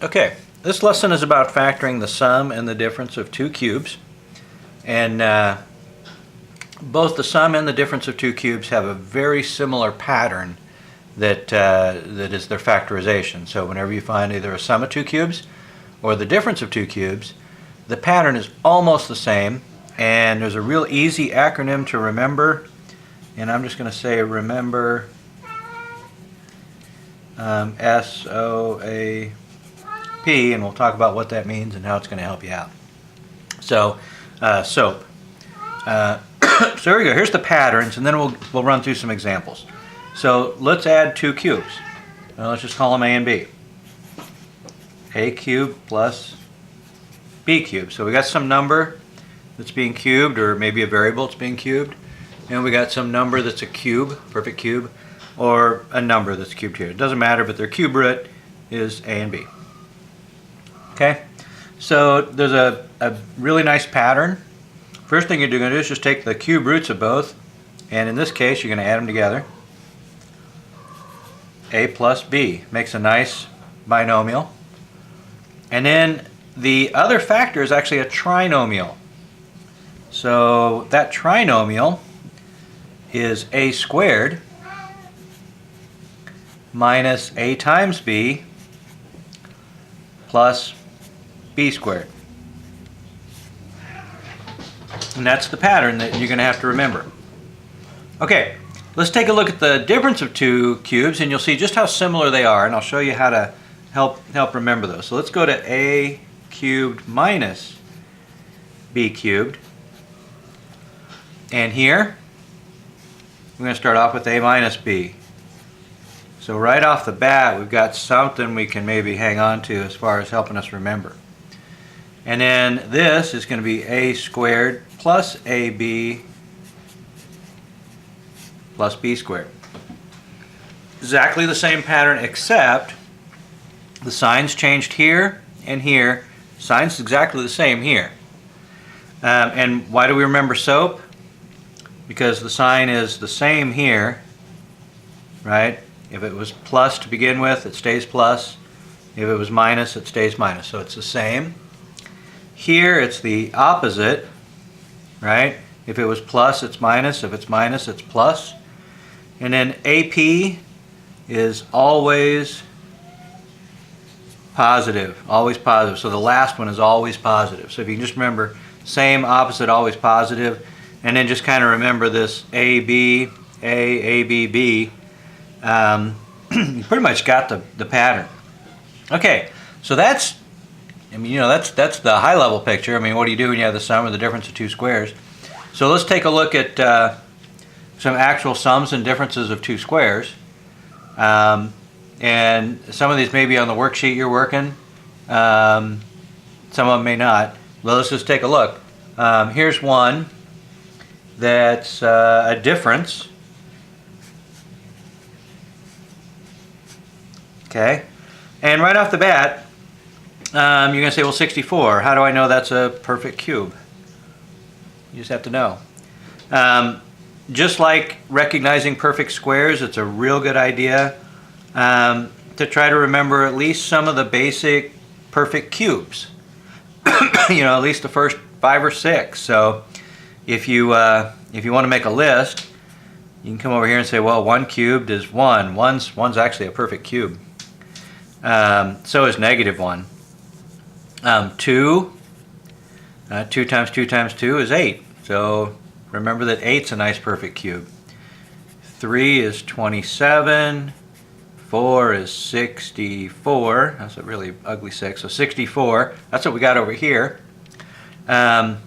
Okay, this lesson is about factoring the sum and the difference of two cubes. And both the sum and the difference of two cubes have a very similar pattern that is their factorization. So whenever you find either a sum of two cubes or the difference of two cubes, the pattern is almost the same. And there's a real easy acronym to remember. And I'm just going to say remember SOAP. And we'll talk about what that means and how it's going to help you out. So, SOAP. So here we go. Here's the patterns, and then we'll run through some examples. So let's add two cubes. Let's just call them A and B. A cubed plus B cubed. So we got some number that's being cubed, or maybe a variable that's being cubed, and we got some number that's a cube, perfect cube, or a number that's cubed here. It doesn't matter, but their cube root is A and B. Okay, so there's a really nice pattern. First thing you're going to do is just take the cube roots of both, and in this case you're going to add them together. A plus B makes a nice binomial. And then the other factor is actually a trinomial. So that trinomial is A squared minus A times B plus B squared. And that's the pattern that you're going to have to remember. Okay, let's take a look at the difference of two cubes, and you'll see just how similar they are, and I'll show you how to help remember those. So let's go to A cubed minus B cubed. And here, we're going to start off with A minus B. So right off the bat, we've got something we can maybe hang on to as far as helping us remember. And then this is going to be A squared plus AB plus B squared. Exactly the same pattern, except the signs changed here and here. Sign's exactly the same here. And why do we remember SOAP? Because the sign is the same here, right? If it was plus to begin with, it stays plus. If it was minus, it stays minus. So it's the same. Here, it's the opposite, right? If it was plus, it's minus. If it's minus, it's plus. And then AP is always positive, always positive. So the last one is always positive. So if you can just remember, same, opposite, always positive. And then just kind of remember this AB, B. You pretty much got the pattern. Okay, so that's the high level picture. I mean, what do you do when you have the sum or the difference of two squares? So let's take a look at some actual sums and differences of two squares. And some of these may be on the worksheet you're working. Some of them may not. Well, let's just take a look. Here's one that's a difference. Okay, and right off the bat, you're going to say, well, 64. How do I know that's a perfect cube? You just have to know. Just like recognizing perfect squares, it's a real good idea to try to remember at least some of the basic perfect cubes. At least the first 5 or 6. So if you want to make a list, you can come over here and say, well, 1 cubed is 1. One's actually a perfect cube. So is -1. 2 times 2 times 2 is 8. So remember that 8's a nice perfect cube. 3 is 27. 4 is 64. That's a really ugly 6. So 64. That's what we got over here. 5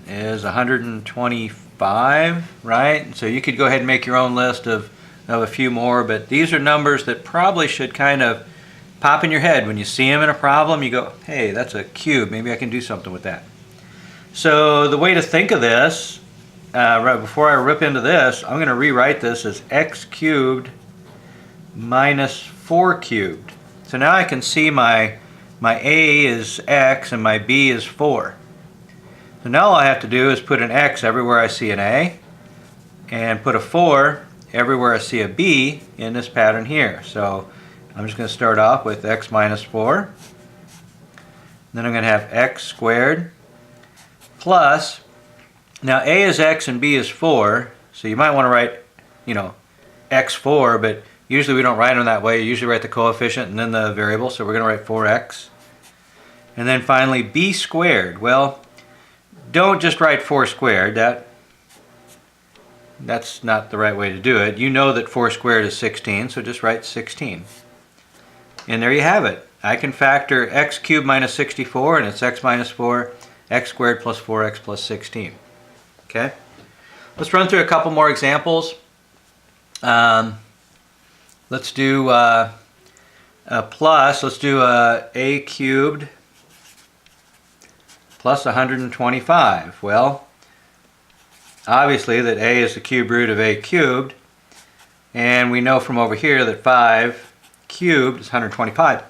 is 125, right? So you could go ahead and make your own list of a few more, but these are numbers that probably should kind of pop in your head. When you see them in a problem, you go, hey, that's a cube. Maybe I can do something with that. So the way to think of this, right before I rip into this, I'm going to rewrite this as x cubed minus 4 cubed. So now I can see my A is x and my B is 4. So now all I have to do is put an x everywhere I see an A, and put a 4 everywhere I see a B in this pattern here. So I'm just going to start off with x minus 4. Then I'm going to have x squared plus, now a is x and b is 4, so you might want to write, x4, but usually we don't write them that way. You usually write the coefficient and then the variable, so we're going to write 4x. And then finally b squared. Well, don't just write 4 squared. That's not the right way to do it. You know that 4 squared is 16, so just write 16. And there you have it. I can factor x cubed minus 64, and it's x minus 4, x squared plus 4x plus 16. Okay? Let's run through a couple more examples. Let's do a plus. Let's do a cubed plus 125. Well, obviously that a is the cube root of a cubed, and we know from over here that 5 cubed is 125.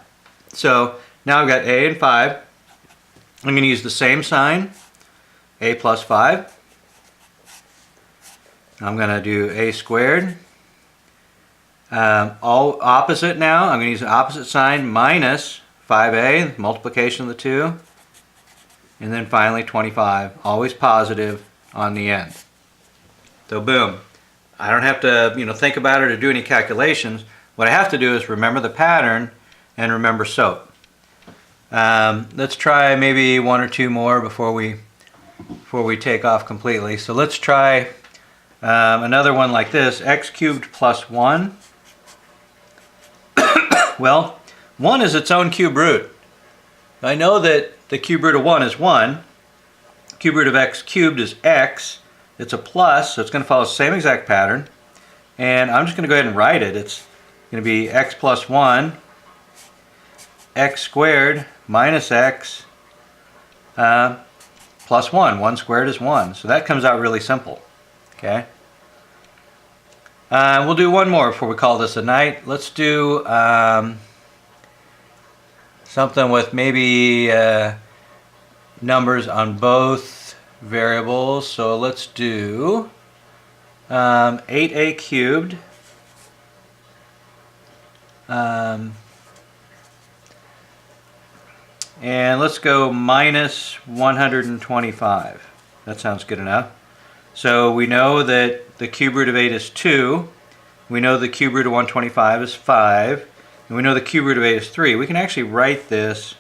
So now I've got a and 5. I'm going to use the same sign, a plus 5. I'm going to do a squared. All opposite now. I'm going to use the opposite sign, minus 5a, multiplication of the two. And then finally 25, always positive on the end. So boom. I don't have to think about it or do any calculations. What I have to do is remember the pattern and remember SOAP. Let's try maybe one or two more before we take off completely. So let's try another one like this, x cubed plus 1. Well, 1 is its own cube root. I know that the cube root of 1 is 1. Cube root of x cubed is x. It's a plus, so it's going to follow the same exact pattern. And I'm just going to go ahead and write it. It's going to be x plus 1, x squared minus x plus 1. 1 squared is 1. So that comes out really simple. Okay. We'll do one more before we call this a night. Let's do something with maybe numbers on both variables. So let's do 8a cubed and let's go minus 125. That sounds good enough. So we know that the cube root of 8 is 2. We know the cube root of 125 is 5. And we know the cube root of 8 is 3. We can actually write this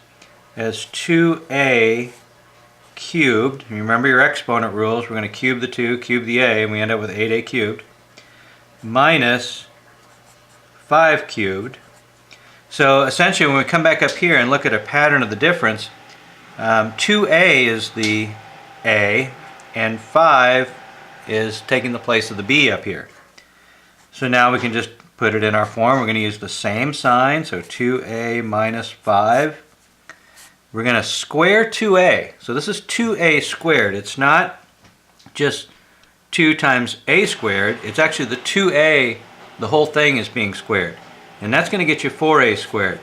as 2a cubed. Remember your exponent rules. We're going to cube the 2, cube the a, and we end up with 8a cubed minus 5 cubed. So essentially when we come back up here and look at a pattern of the difference, 2a is the a and 5 is taking the place of the b up here. So now we can just put it in our form. We're going to use the same sign, so 2a minus 5. We're going to square 2a. So this is 2a squared. It's not just 2 times a squared. It's actually the 2a, the whole thing is being squared. And that's going to get you 4a squared.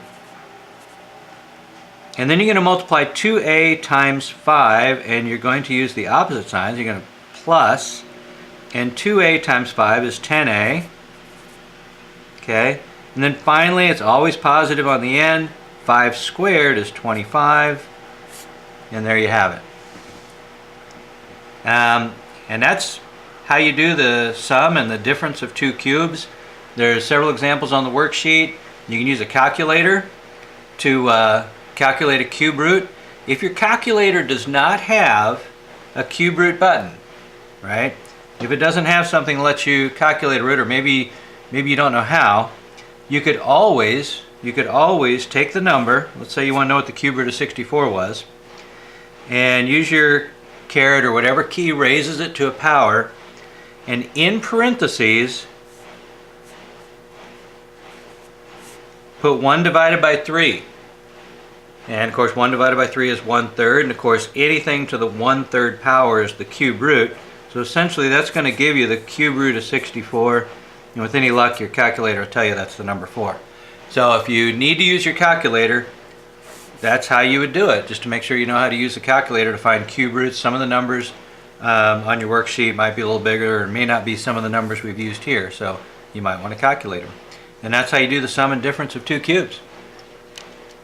And then you're going to multiply 2a times 5, and you're going to use the opposite signs. You're going to plus, and 2a times 5 is 10a. Okay, and then finally it's always positive on the end. 5 squared is 25, and there you have it. And that's how you do the sum and the difference of two cubes. There's several examples on the worksheet. You can use a calculator to calculate a cube root. If your calculator does not have a cube root button, right? If it doesn't have something that lets you calculate a root, or maybe you don't know how, you could always take the number. Let's say you want to know what the cube root of 64 was, and use your caret or whatever key raises it to a power, and in parentheses put 1 divided by 3. And of course 1 divided by 3 is 1/3, and of course anything to the 1/3 power is the cube root. So essentially that's going to give you the cube root of 64, and with any luck your calculator will tell you that's the number 4. So if you need to use your calculator, that's how you would do it, just to make sure you know how to use the calculator to find cube roots. Some of the numbers on your worksheet might be a little bigger, or may not be some of the numbers we've used here, so you might want to calculate them. And that's how you do the sum and difference of two cubes.